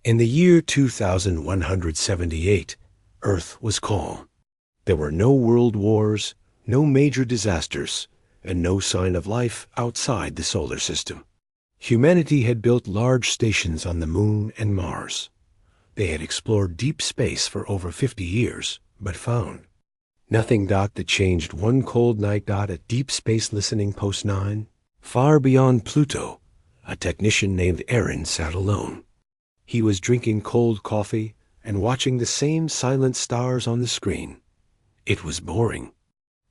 In the year 2178, Earth was calm. There were no world wars, no major disasters, and no sign of life outside the solar system. Humanity had built large stations on the Moon and Mars. They had explored deep space for over 50 years, but found nothing. That changed one cold night. At Deep Space Listening Post 9, far beyond Pluto, a technician named Aaron sat alone. He was drinking cold coffee and watching the same silent stars on the screen. It was boring.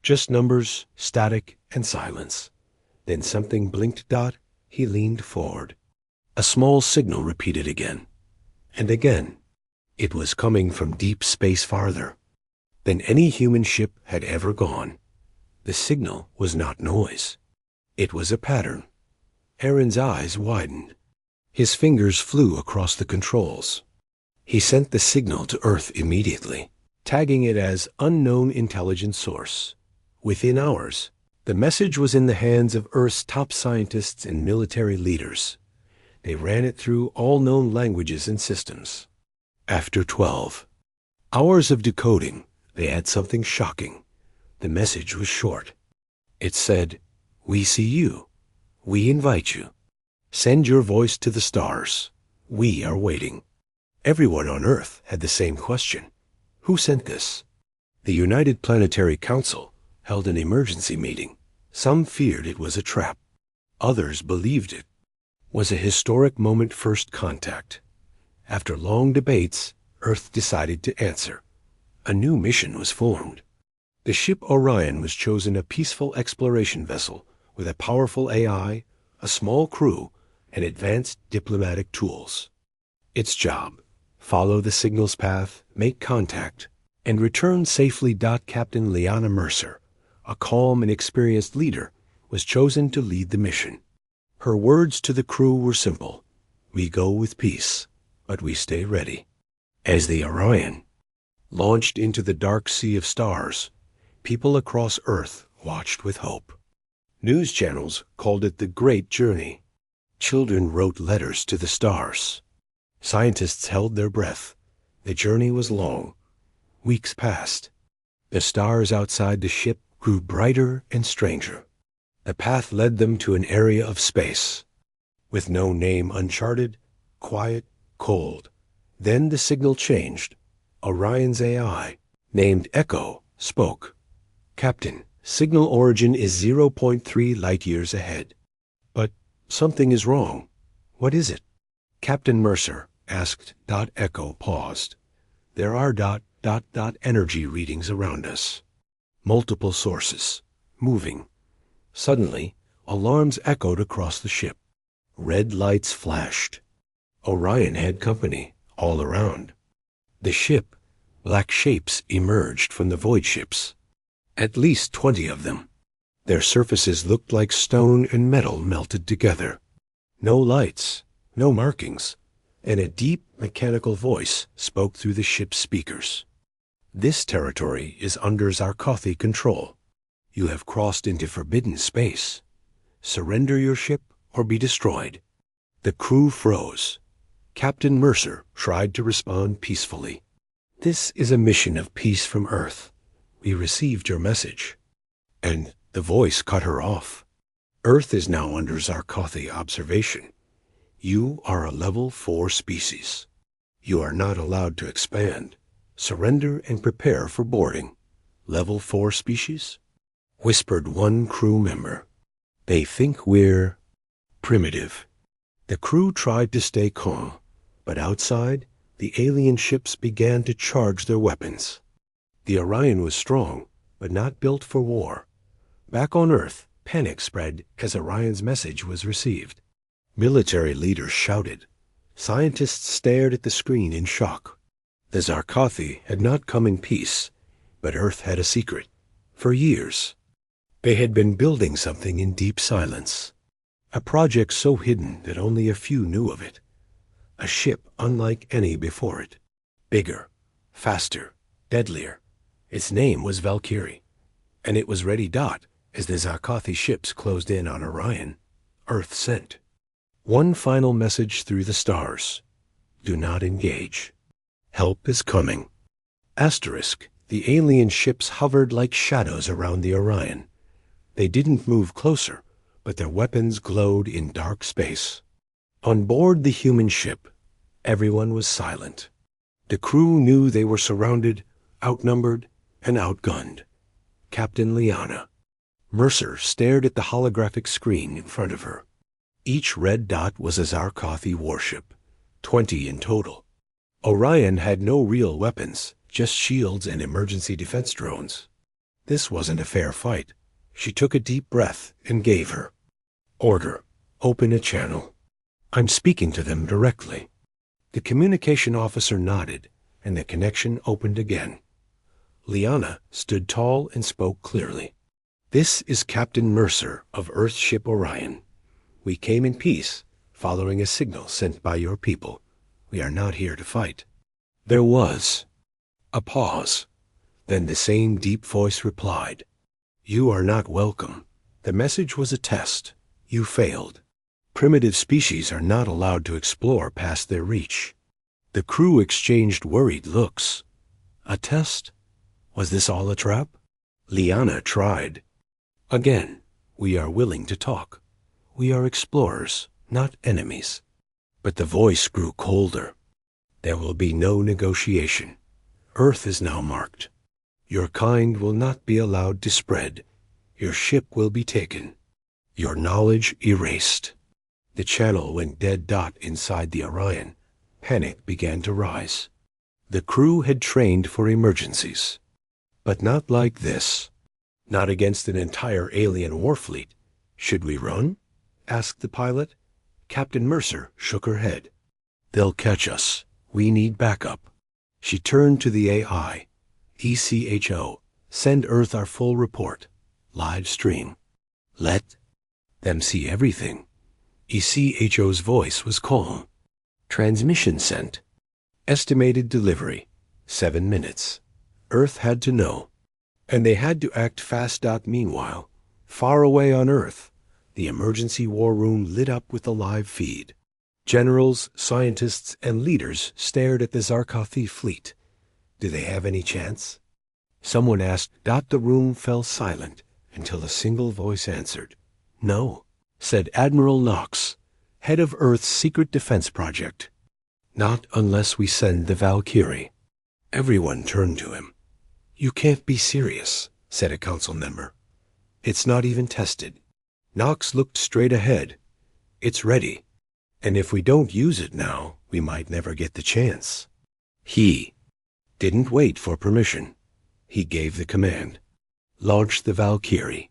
Just numbers, static, and silence. Then something blinked. He leaned forward. A small signal repeated again and again. It was coming from deep space, farther than any human ship had ever gone. The signal was not noise. It was a pattern. Aaron's eyes widened. His fingers flew across the controls. He sent the signal to Earth immediately, tagging it as unknown intelligence source. Within hours, the message was in the hands of Earth's top scientists and military leaders. They ran it through all known languages and systems. After 12 hours of decoding, they had something shocking. The message was short. It said, "We see you. We invite you. Send your voice to the stars. We are waiting." Everyone on Earth had the same question. Who sent this? The United Planetary Council held an emergency meeting. Some feared it was a trap. Others believed it was a historic moment. First contact. After long debates, Earth decided to answer. A new mission was formed. The ship Orion was chosen, a peaceful exploration vessel with a powerful AI, a small crew, and advanced diplomatic tools. Its job: follow the signal's path, make contact, and return safely. Captain Liana Mercer, a calm and experienced leader, was chosen to lead the mission. Her words to the crew were simple: "We go with peace, but we stay ready." As the Orion launched into the dark sea of stars, people across Earth watched with hope. News channels called it the Great Journey. Children wrote letters to the stars. Scientists held their breath. The journey was long. Weeks passed. The stars outside the ship grew brighter and stranger. The path led them to an area of space with no name, uncharted, quiet, cold. Then the signal changed. Orion's AI, named Echo, spoke. "Captain, signal origin is 0.3 light-years ahead. But something is wrong. What is it?" Captain Mercer asked. Echo paused. "There are energy readings around us. Multiple sources. Moving." Suddenly, alarms echoed across the ship. Red lights flashed. Orion had company all around. The ship, black shapes emerged from the void ships. At least 20 of them. Their surfaces looked like stone and metal melted together. No lights, no markings, and a deep mechanical voice spoke through the ship's speakers. "This territory is under Zarkothi control. You have crossed into forbidden space. Surrender your ship or be destroyed." The crew froze. Captain Mercer tried to respond peacefully. "This is a mission of peace from Earth. We received your message." And the voice cut her off. "Earth is now under Zarkothi observation. You are a level 4 species. You are not allowed to expand. Surrender and prepare for boarding." "Level 4 species?" whispered one crew member. "They think we're primitive." The crew tried to stay calm, but outside, the alien ships began to charge their weapons. The Orion was strong, but not built for war. Back on Earth, panic spread as Orion's message was received. Military leaders shouted. Scientists stared at the screen in shock. The Zarkothi had not come in peace, but Earth had a secret. For years, they had been building something in deep silence. A project so hidden that only a few knew of it. A ship unlike any before it. Bigger, faster, deadlier. Its name was Valkyrie, and it was ready. As the Zarkothi ships closed in on Orion, Earth sent one final message through the stars. Do not engage. Help is coming. Asterisk. The alien ships hovered like shadows around the Orion. They didn't move closer, but their weapons glowed in dark space. On board the human ship, everyone was silent. The crew knew they were surrounded, outnumbered, and outgunned. Captain Liana. Mercer stared at the holographic screen in front of her. Each red dot was a Zarkothi warship, 20 in total. Orion had no real weapons, just shields and emergency defense drones. This wasn't a fair fight. She took a deep breath and gave her order. Open a channel. I'm speaking to them directly. The communication officer nodded, and the connection opened again. Liana stood tall and spoke clearly. This is Captain Mercer of Earthship Orion. We came in peace, following a signal sent by your people. We are not here to fight. There was a pause. Then the same deep voice replied, You are not welcome. The message was a test. You failed. Primitive species are not allowed to explore past their reach. The crew exchanged worried looks. A test? Was this all a trap? Liana tried. Again, we are willing to talk. We are explorers, not enemies. But the voice grew colder. There will be no negotiation. Earth is now marked. Your kind will not be allowed to spread. Your ship will be taken. Your knowledge erased. The channel went dead dot inside the Orion. Panic began to rise. The crew had trained for emergencies. But not like this. Not against an entire alien war fleet. Should we run? Asked the pilot. Captain Mercer shook her head. They'll catch us. We need backup. She turned to the AI. ECHO. Send Earth our full report. Live stream. Let them see everything. ECHO's voice was calm. Transmission sent. Estimated delivery. 7 minutes. Earth had to know. And they had to act fast. Meanwhile, far away on Earth, the emergency war room lit up with a live feed. Generals, scientists, and leaders stared at the Zarkothi fleet. Do they have any chance? Someone asked. The room fell silent until a single voice answered. No, said Admiral Knox, head of Earth's secret defense project. Not unless we send the Valkyrie. Everyone turned to him. You can't be serious, said a council member. It's not even tested. Knox looked straight ahead. It's ready. And if we don't use it now, we might never get the chance. He didn't wait for permission. He gave the command. Launch the Valkyrie.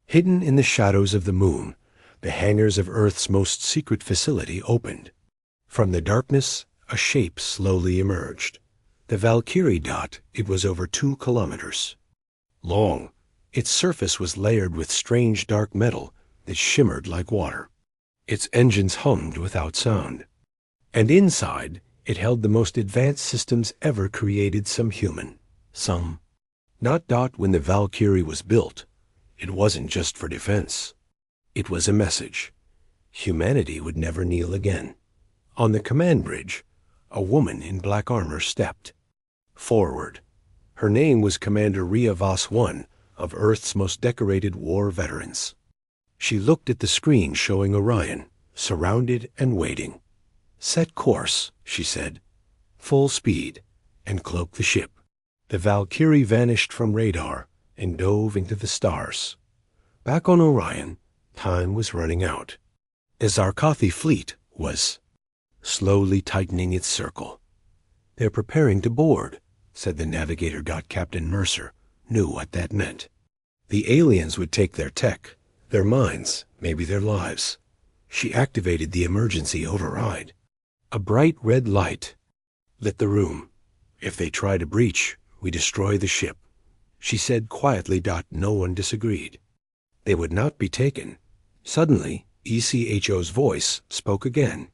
Hidden in the shadows of the moon, the hangars of Earth's most secret facility opened. From the darkness, a shape slowly emerged. The Valkyrie. It was over 2 kilometers long. Its surface was layered with strange dark metal that shimmered like water. Its engines hummed without sound. And inside, it held the most advanced systems ever created. Some human, some not. When the Valkyrie was built, it wasn't just for defense. It was a message. Humanity would never kneel again. On the command bridge, a woman in black armor stepped forward. Her name was Commander Rhea Voss I of Earth's most decorated war veterans. She looked at the screen showing Orion, surrounded and waiting. Set course, she said. Full speed, and cloak the ship. The Valkyrie vanished from radar and dove into the stars. Back on Orion, time was running out. The Zarkothi fleet was slowly tightening its circle. They're preparing to board, said the navigator. Captain Mercer knew what that meant. The aliens would take their tech, their minds, maybe their lives. She activated the emergency override. A bright red light lit the room. If they try to breach, we destroy the ship. She said quietly. No one disagreed. They would not be taken. Suddenly, ECHO's voice spoke again.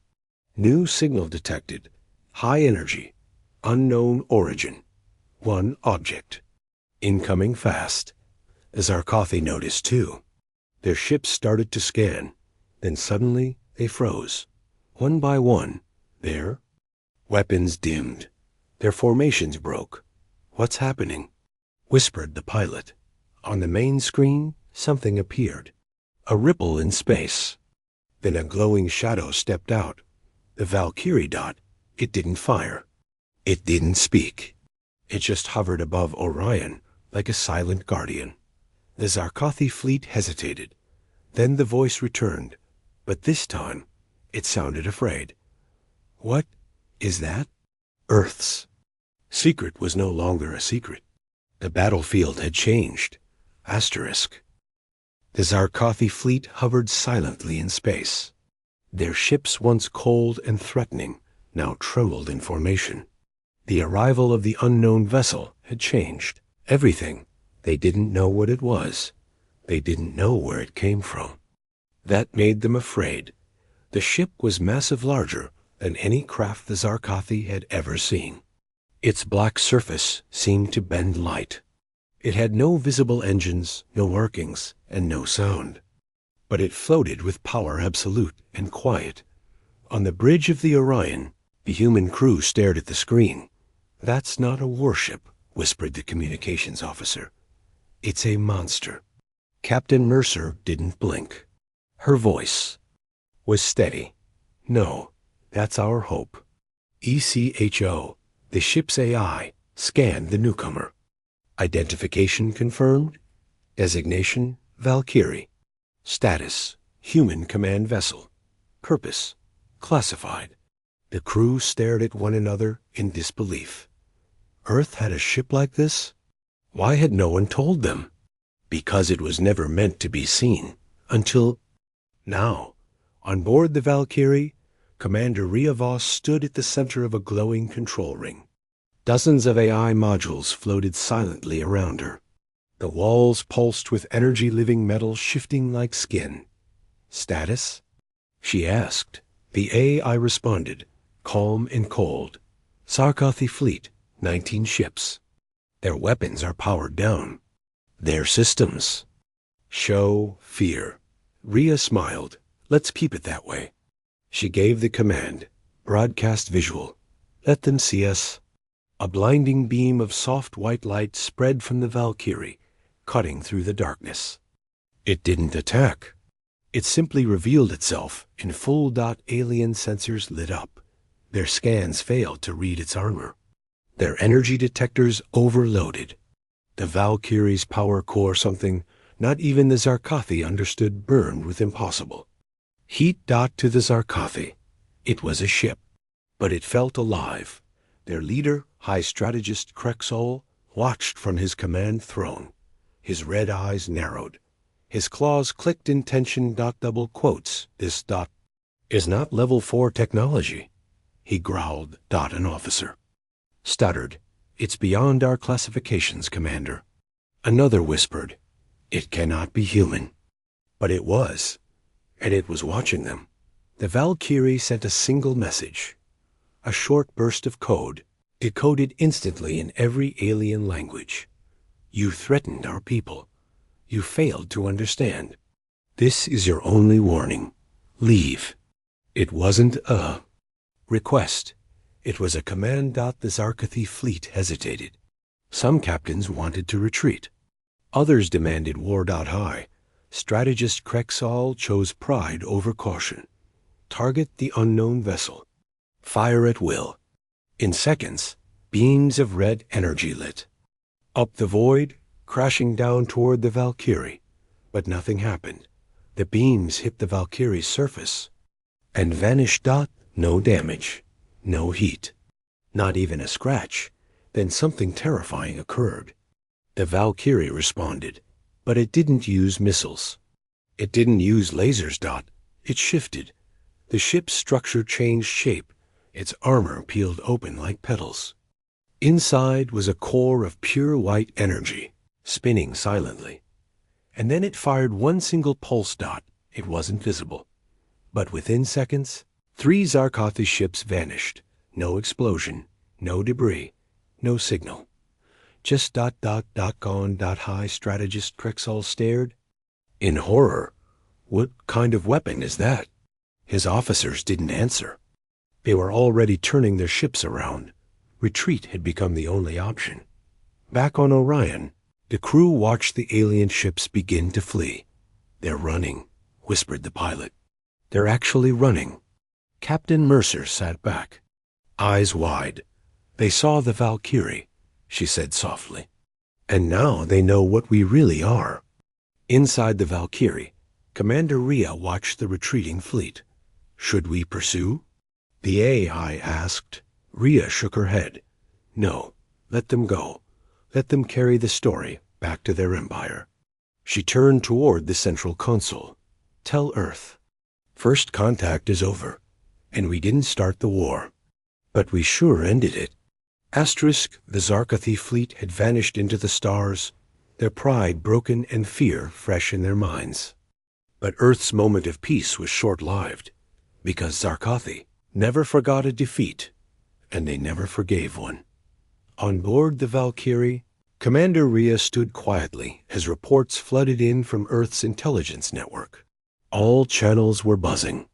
New signal detected. High energy. Unknown origin. One object. Incoming fast. The Zarkothi noticed too. Their ships started to scan. Then suddenly they froze. One by one, there, Weapons dimmed. Their formations broke. "What's happening?" whispered the pilot. On the main screen, something appeared. A ripple in space. Then a glowing shadow stepped out. The Valkyrie dot. It didn't fire. It didn't speak. It just hovered above Orion like a silent guardian. The Zarkothi fleet hesitated. Then the voice returned, but this time it sounded afraid. "What is that?" "Earth's." Secret was no longer a secret. The battlefield had changed. Asterisk. The Zarkothi fleet hovered silently in space. Their ships, once cold and threatening, now trembled in formation. The arrival of the unknown vessel had changed everything. They didn't know what it was. They didn't know where it came from. That made them afraid. The ship was massive, larger than any craft the Zarkothi had ever seen. Its black surface seemed to bend light. It had no visible engines, no markings, and no sound. But it floated with power absolute and quiet. On the bridge of the Orion, the human crew stared at the screen. "That's not a warship," whispered the communications officer. "It's a monster." Captain Mercer didn't blink. Her voice was steady. "No, that's our hope." ECHO, the ship's AI, scanned the newcomer. Identification confirmed. Designation, Valkyrie. Status, human command vessel. Purpose, classified. The crew stared at one another in disbelief. Earth had a ship like this? Why had no one told them? Because it was never meant to be seen. Until now, on board the Valkyrie, Commander Riavos stood at the center of a glowing control ring. Dozens of AI modules floated silently around her. The walls pulsed with energy, living metal shifting like skin. "Status?" she asked. The AI responded, calm and cold. "Zarkothi fleet, 19 ships. Their weapons are powered down. Their systems show fear." Rhea smiled. "Let's keep it that way." She gave the command, broadcast visual. "Let them see us." A blinding beam of soft white light spread from the Valkyrie, cutting through the darkness. It didn't attack. It simply revealed itself in full dot. Alien sensors lit up. Their scans failed to read its armor. Their energy detectors overloaded. The Valkyrie's power core, something not even the Zarkothi understood, burned with impossible. Heat dot to the Zarkothi. It was a ship, but it felt alive. Their leader, High Strategist Krexol, watched from his command throne. His red eyes narrowed. His claws clicked in tension. Double quotes. "This dot is not level 4 technology," he growled. An officer stuttered. "It's beyond our classifications, Commander." Another whispered, "It cannot be human." But it was, and it was watching them. The Valkyrie sent a single message, a short burst of code, decoded instantly in every alien language. "You threatened our people. You failed to understand. This is your only warning. Leave." It wasn't a request. It was a command. The Zarkothi fleet hesitated. Some captains wanted to retreat. Others demanded war. High Strategist Krexol chose pride over caution. Target the unknown vessel. Fire at will. In seconds, beams of red energy lit up the void, crashing down toward the Valkyrie. But nothing happened. The beams hit the Valkyrie's surface and vanished. No damage, no heat, not even a scratch. Then something terrifying occurred. The Valkyrie responded, but it didn't use missiles. It didn't use lasers. It shifted. The ship's structure changed shape. Its armor peeled open like petals. Inside was a core of pure white energy, spinning silently. And then it fired one single pulse. It wasn't visible. But within seconds, 3 Zarkothi ships vanished. No explosion, no debris, no signal. Just ... Gone. High Strategist Krexol stared in horror. "What kind of weapon is that?" His officers didn't answer. They were already turning their ships around. Retreat had become the only option. Back on Orion, the crew watched the alien ships begin to flee. "They're running," whispered the pilot. "They're actually running." Captain Mercer sat back, eyes wide. "They saw the Valkyrie," she said softly. "And now they know what we really are." Inside the Valkyrie, Commander Rhea watched the retreating fleet. "Should we pursue?" The AI asked. Rhea shook her head. "No, let them go. Let them carry the story back to their empire." She turned toward the central console. "Tell Earth. First contact is over, and we didn't start the war. But we sure ended it." Asterisk, the Zarkathi fleet had vanished into the stars, their pride broken and fear fresh in their minds. But Earth's moment of peace was short-lived, because Zarkathi never forgot a defeat, and they never forgave one. On board the Valkyrie, Commander Rhea stood quietly as reports flooded in from Earth's intelligence network. All channels were buzzing.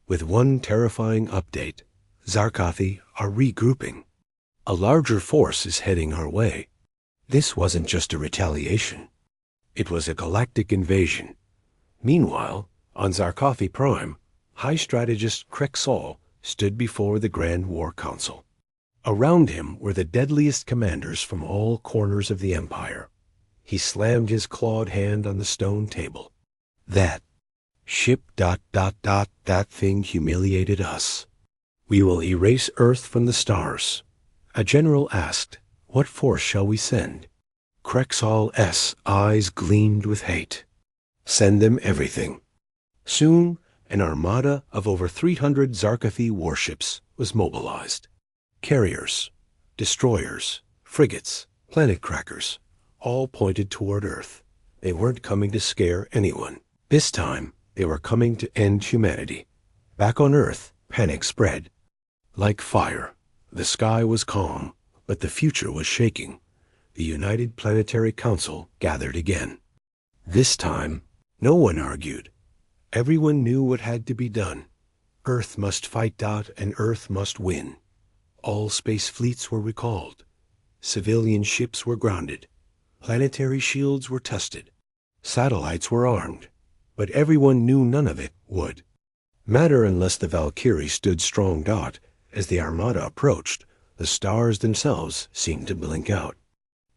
With one terrifying update, Zarkathi are regrouping. A larger force is heading our way. This wasn't just a retaliation. It was a galactic invasion. Meanwhile, on Zarkathi Prime, High Strategist Krexal stood before the Grand War Council. Around him were the deadliest commanders from all corners of the Empire. He slammed his clawed hand on the stone table. "That ship ... that thing humiliated us. We will erase Earth from the stars." A general asked, "What force shall we send?" Krexal's eyes gleamed with hate. "Send them everything." Soon, an armada of over 300 Zarkathi warships was mobilized. Carriers, destroyers, frigates, planet crackers, all pointed toward Earth. They weren't coming to scare anyone. This time, they were coming to end humanity. Back on Earth, panic spread. Like fire, the sky was calm, but the future was shaking. The United Planetary Council gathered again. This time, no one argued. Everyone knew what had to be done. Earth must fight out, and Earth must win. All space fleets were recalled. Civilian ships were grounded. Planetary shields were tested. Satellites were armed. But everyone knew none of it would matter unless the Valkyrie stood strong. As the armada approached, the stars themselves seemed to blink out.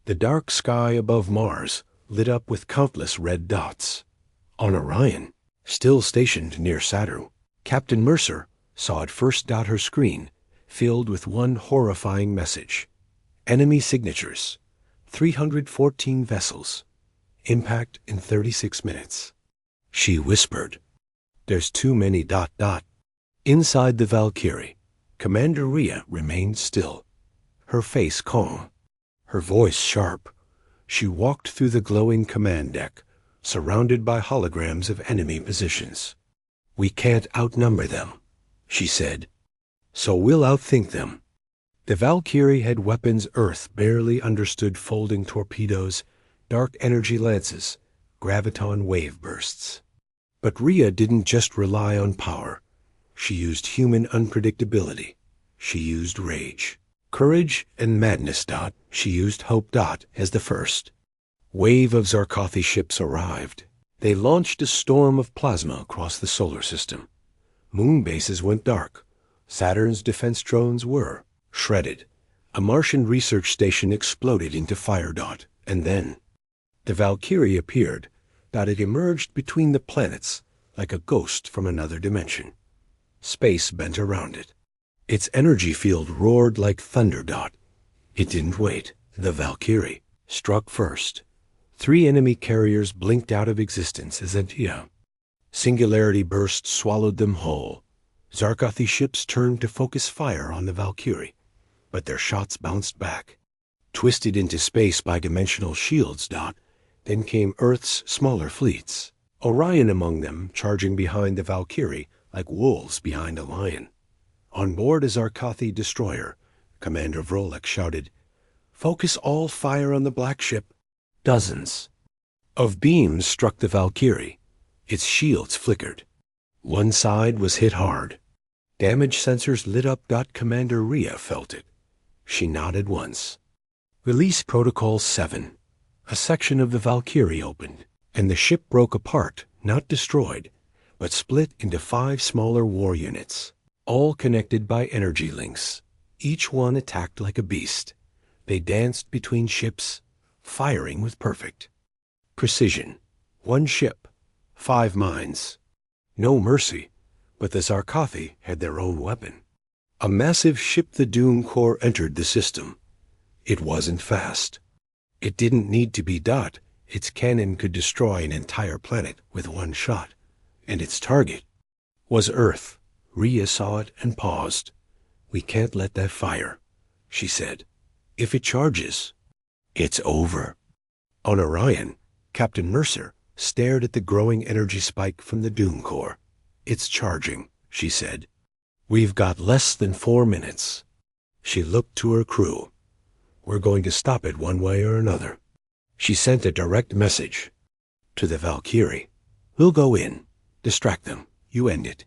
The dark sky above Mars lit up with countless red dots. On Orion, still stationed near Saturn, Captain Mercer saw it first dot her screen, filled with one horrifying message. Enemy signatures. 314 vessels. Impact in 36 minutes. She whispered, "There's too many ... Inside the Valkyrie, Commander Rhea remained still, her face calm, her voice sharp. She walked through the glowing command deck, surrounded by holograms of enemy positions. "We can't outnumber them," she said. "So we'll outthink them." The Valkyrie had weapons Earth barely understood: folding torpedoes, dark energy lances, graviton wave bursts. But Rhea didn't just rely on power. She used human unpredictability. She used rage, courage, and madness. She used hope. As the first wave of Zarkathi ships arrived, they launched a storm of plasma across the solar system. Moon bases went dark. Saturn's defense drones were shredded. A Martian research station exploded into fire. And then the Valkyrie appeared. It emerged between the planets like a ghost from another dimension. Space bent around it. Its energy field roared like thunder. It didn't wait. The Valkyrie struck first. 3 enemy carriers blinked out of existence as singularity burst swallowed them whole. Zarkathi ships turned to focus fire on the Valkyrie, but their shots bounced back, twisted into space by dimensional shields. Then came Earth's smaller fleets, Orion among them, charging behind the Valkyrie like wolves behind a lion. On board a Zarkathi destroyer, Commander Vrolek shouted, "Focus all fire on the black ship." Dozens of beams struck the Valkyrie. Its shields flickered. One side was hit hard. Damage sensors lit up. Commander Rhea felt it. She nodded once. Release Protocol 7. A section of the Valkyrie opened, and the ship broke apart, not destroyed, but split into 5 smaller war units, all connected by energy links. Each one attacked like a beast. They danced between ships, firing with perfect precision. 1 ship, 5 mines. No mercy, but the Zarkothi had their own weapon. A massive ship, the Doom Corps, entered the system. It wasn't fast. It didn't need to be. Its cannon could destroy an entire planet with 1 shot, and its target was Earth. Rhea saw it and paused. We can't let that fire, she said. If it charges, it's over. On Orion, Captain Mercer stared at the growing energy spike from the Doom Corps. It's charging, she said. We've got less than 4 minutes. She looked to her crew. We're going to stop it one way or another. She sent a direct message to the Valkyrie. We'll go in, distract them, you end it.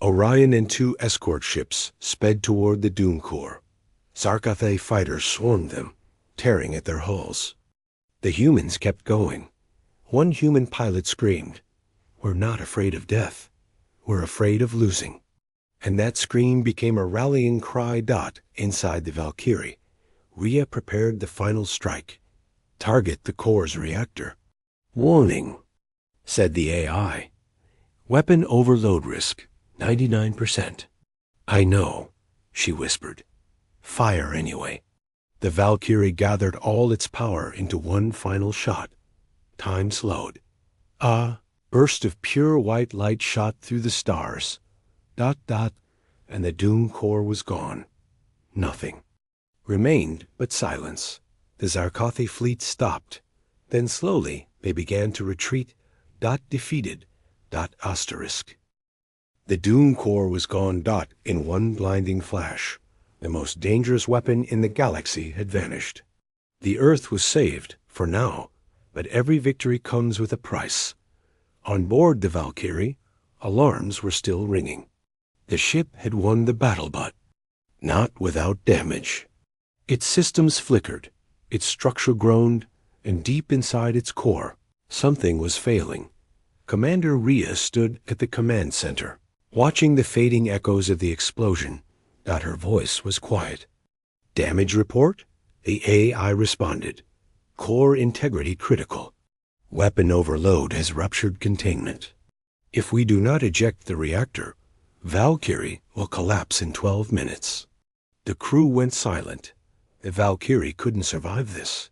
Orion and 2 escort ships sped toward the Doom Corps. Zarkothi fighters swarmed them, tearing at their hulls. The humans kept going. 1 human pilot screamed, "We're not afraid of death. We're afraid of losing." And that scream became a rallying cry. Inside the Valkyrie, Rhea prepared the final strike. Target the Corps' reactor. Warning, said the AI. Weapon overload risk, 99%. I know, she whispered. Fire anyway. The Valkyrie gathered all its power into 1 final shot. Time slowed. A burst of pure white light shot through the stars. And the Doom Corps was gone. Nothing remained but silence. The Zarkothi fleet stopped. Then slowly they began to retreat. Defeated. Asterisk. The Doom Corps was gone. In 1 blinding flash. The most dangerous weapon in the galaxy had vanished. The Earth was saved, for now, but every victory comes with a price. On board the Valkyrie, alarms were still ringing. The ship had won the battle, but not without damage. Its systems flickered, its structure groaned, and deep inside its core, something was failing. Commander Rhea stood at the command center, watching the fading echoes of the explosion. Her voice was quiet. Damage report? The AI responded. Core integrity critical. Weapon overload has ruptured containment. If we do not eject the reactor, Valkyrie will collapse in 12 minutes. The crew went silent. The Valkyrie couldn't survive this.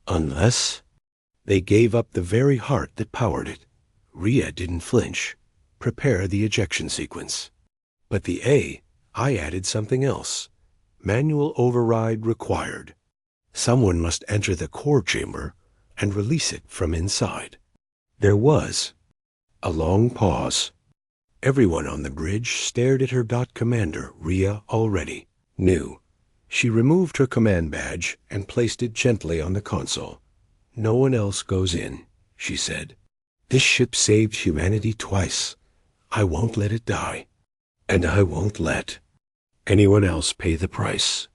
Unless they gave up the very heart that powered it. Rhea didn't flinch. Prepare the ejection sequence. But the I added something else. Manual override required. Someone must enter the core chamber and release it from inside. There was a long pause. Everyone on the bridge stared at her. Commander Rhea already knew. She removed her command badge and placed it gently on the console. No one else goes in, she said. This ship saved humanity twice. I won't let it die. And I won't let anyone else pay the price.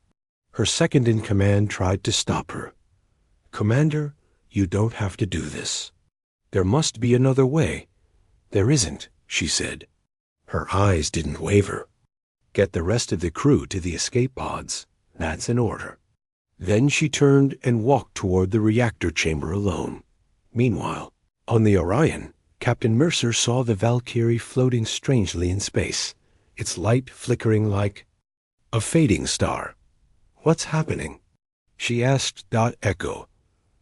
Her second-in-command tried to stop her. Commander, you don't have to do this. There must be another way. There isn't, she said. Her eyes didn't waver. Get the rest of the crew to the escape pods. That's an order. Then she turned and walked toward the reactor chamber alone. Meanwhile, on the Orion, Captain Mercer saw the Valkyrie floating strangely in space, its light flickering like a fading star. What's happening? She asked. Echo,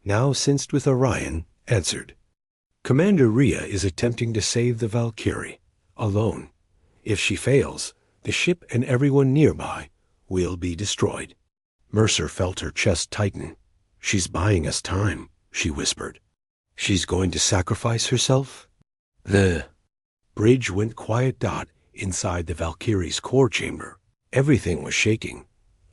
now synced with Orion, answered. Commander Rhea is attempting to save the Valkyrie, alone. If she fails, the ship and everyone nearby will be destroyed. Mercer felt her chest tighten. She's buying us time, she whispered. She's going to sacrifice herself? The bridge went quiet. Inside the Valkyrie's core chamber, everything was shaking.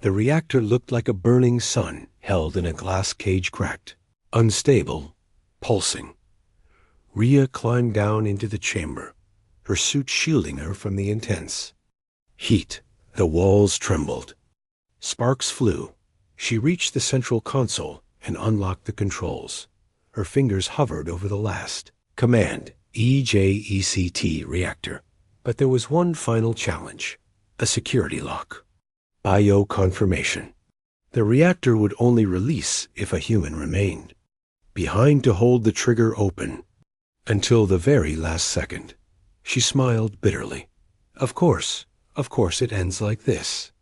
The reactor looked like a burning sun held in a glass cage, cracked, unstable, pulsing. Rhea climbed down into the chamber, her suit shielding her from the intense Heat. The walls trembled. Sparks flew. She reached the central console and unlocked the controls. Her fingers hovered over the last command, EJECT reactor. But there was one final challenge, a security lock. Bio-confirmation. The reactor would only release if a human remained behind to hold the trigger open until the very last second. She smiled bitterly. Of course it ends like this.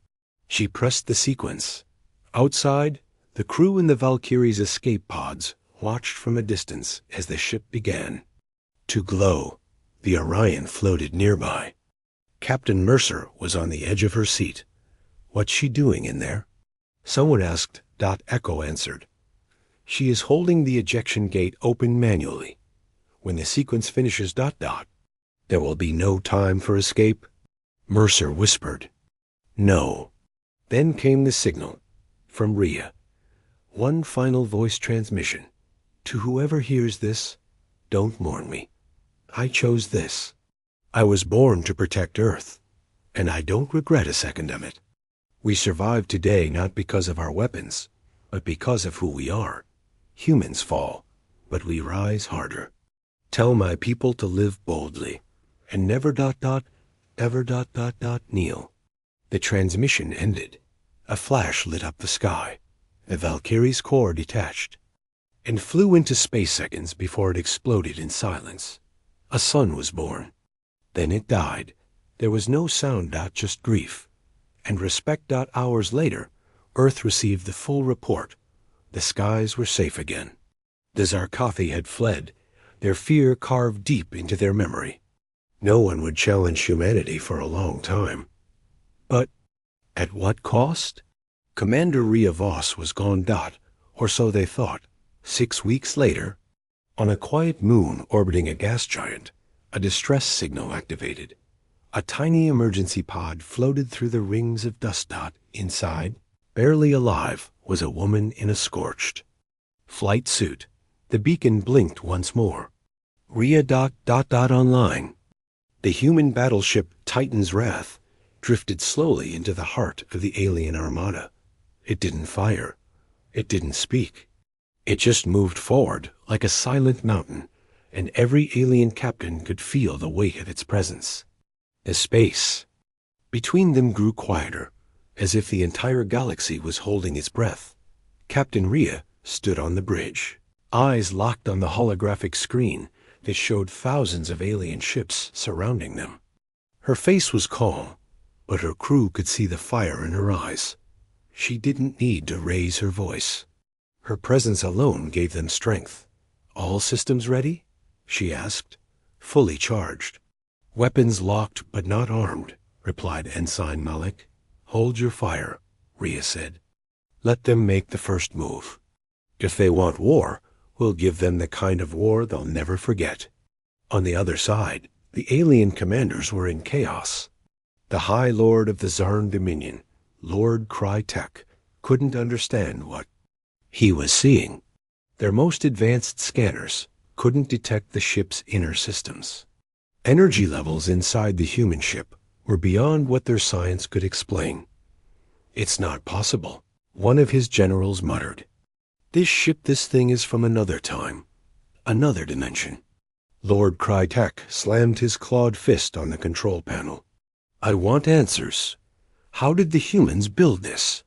She pressed the sequence. Outside, the crew in the Valkyrie's escape pods watched from a distance as the ship began to glow. The Orion floated nearby. Captain Mercer was on the edge of her seat. What's she doing in there? Someone asked. Echo answered. She is holding the ejection gate open manually. When the sequence finishes. There will be no time for escape. Mercer whispered. No. Then came the signal from Rhea. One final voice transmission. To whoever hears this, don't mourn me. I chose this. I was born to protect Earth, and I don't regret a second of it. We survive today not because of our weapons, but because of who we are. Humans fall, but we rise harder. Tell my people to live boldly, and never ever kneel. The transmission ended. A flash lit up the sky. The Valkyrie's core detached and flew into space seconds before it exploded in silence. A son was born. Then it died. There was no sound. Just grief. And respect. Hours later, Earth received the full report. The skies were safe again. The Zarkothi had fled, their fear carved deep into their memory. No one would challenge humanity for a long time. But at what cost? Commander Rhea Voss was gone. Or so they thought. 6 weeks later, on a quiet moon orbiting a gas giant, a distress signal activated. A tiny emergency pod floated through the rings of dust. Inside, barely alive, was a woman in a scorched flight suit. The beacon blinked once more. Rhea. Online. The human battleship Titan's Wrath drifted slowly into the heart of the alien armada. It didn't fire. It didn't speak. It just moved forward like a silent mountain, and every alien captain could feel the weight of its presence. The space between them grew quieter, as if the entire galaxy was holding its breath. Captain Rhea stood on the bridge, eyes locked on the holographic screen that showed thousands of alien ships surrounding them. Her face was calm, but her crew could see the fire in her eyes. She didn't need to raise her voice. Her presence alone gave them strength. All systems ready? She asked. Fully charged. Weapons locked but not armed, replied Ensign Malik. Hold your fire, Rhea said. Let them make the first move. If they want war, we'll give them the kind of war they'll never forget. On the other side, the alien commanders were in chaos. The High Lord of the Zarn Dominion, Lord Crytek, couldn't understand what he was seeing. Their most advanced scanners couldn't detect the ship's inner systems. Energy levels inside the human ship were beyond what their science could explain. It's not possible, one of his generals muttered. This thing is from another time, another dimension. Lord Crytek slammed his clawed fist on the control panel. I want answers. How did the humans build this?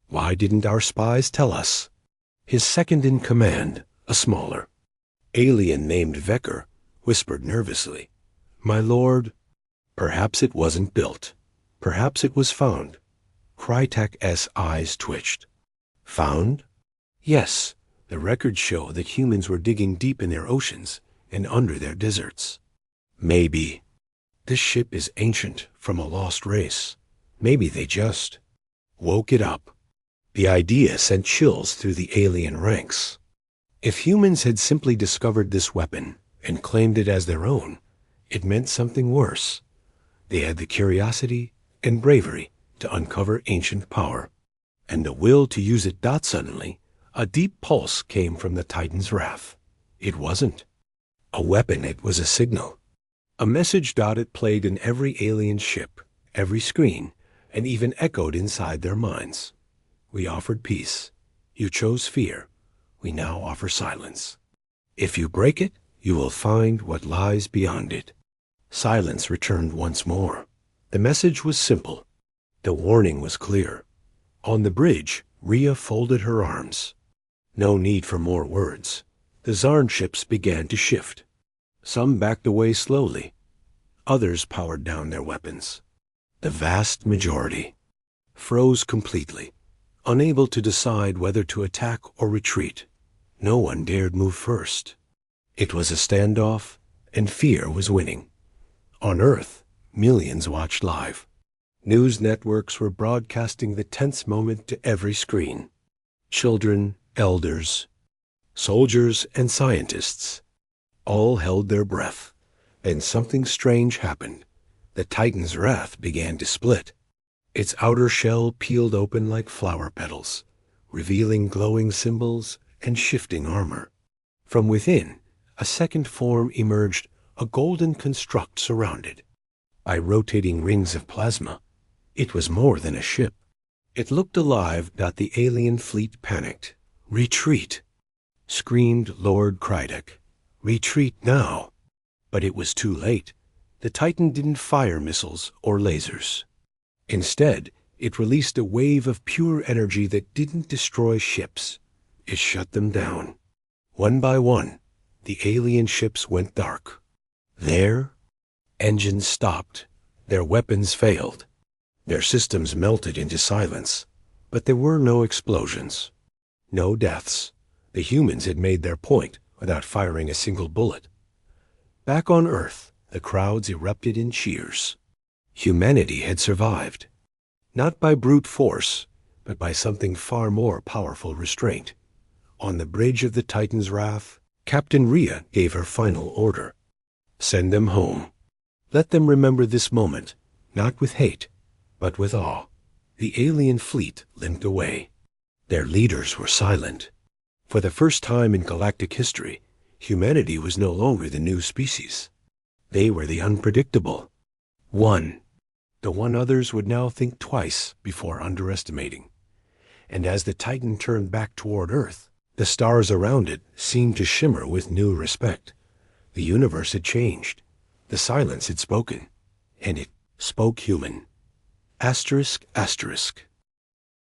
Why didn't our spies tell us? His second-in-command, a smaller alien named Vecker, whispered nervously. My lord, perhaps it wasn't built. Perhaps it was found. Crytek's eyes twitched. Found? Yes, the records show that humans were digging deep in their oceans and under their deserts. Maybe. This ship is ancient, from a lost race. Maybe they just woke it up. The idea sent chills through the alien ranks. If humans had simply discovered this weapon and claimed it as their own, it meant something worse. They had the curiosity and bravery to uncover ancient power, and the will to use it. Suddenly, a deep pulse came from the Titan's Wrath. It wasn't a weapon, it was a signal. A message. It played in every alien ship, every screen, and even echoed inside their minds. We offered peace. You chose fear. We now offer silence. If you break it, you will find what lies beyond it. Silence returned once more. The message was simple. The warning was clear. On the bridge, Rhea folded her arms. No need for more words. The Zarn ships began to shift. Some backed away slowly. Others powered down their weapons. The vast majority froze completely, unable to decide whether to attack or retreat. No one dared move first. It was a standoff, and fear was winning. On Earth, millions watched live. News networks were broadcasting the tense moment to every screen. Children, elders, soldiers, and scientists all held their breath. And something strange happened. The Titan's wrath began to split. Its outer shell peeled open like flower petals, revealing glowing symbols and shifting armor. From within, a second form emerged, a golden construct surrounded by rotating rings of plasma. It was more than a ship. It looked alive. The alien fleet panicked. "Retreat!" screamed Lord Krydek. "Retreat now!" But it was too late. The Titan didn't fire missiles or lasers. Instead, it released a wave of pure energy that didn't destroy ships. It shut them down. One by one, the alien ships went dark. Their engines stopped. Their weapons failed. Their systems melted into silence. But there were no explosions. No deaths. The humans had made their point without firing a single bullet. Back on Earth, the crowds erupted in cheers. Humanity had survived. Not by brute force, but by something far more powerful restraint. On the bridge of the Titan's wrath, Captain Rhea gave her final order. Send them home. Let them remember this moment, not with hate, but with awe. The alien fleet limped away. Their leaders were silent. For the first time in galactic history, humanity was no longer the new species. They were the unpredictable. The one others would now think twice before underestimating. And as the Titan turned back toward Earth, the stars around it seemed to shimmer with new respect. The universe had changed. The silence had spoken. And it spoke human. Asterisk, asterisk.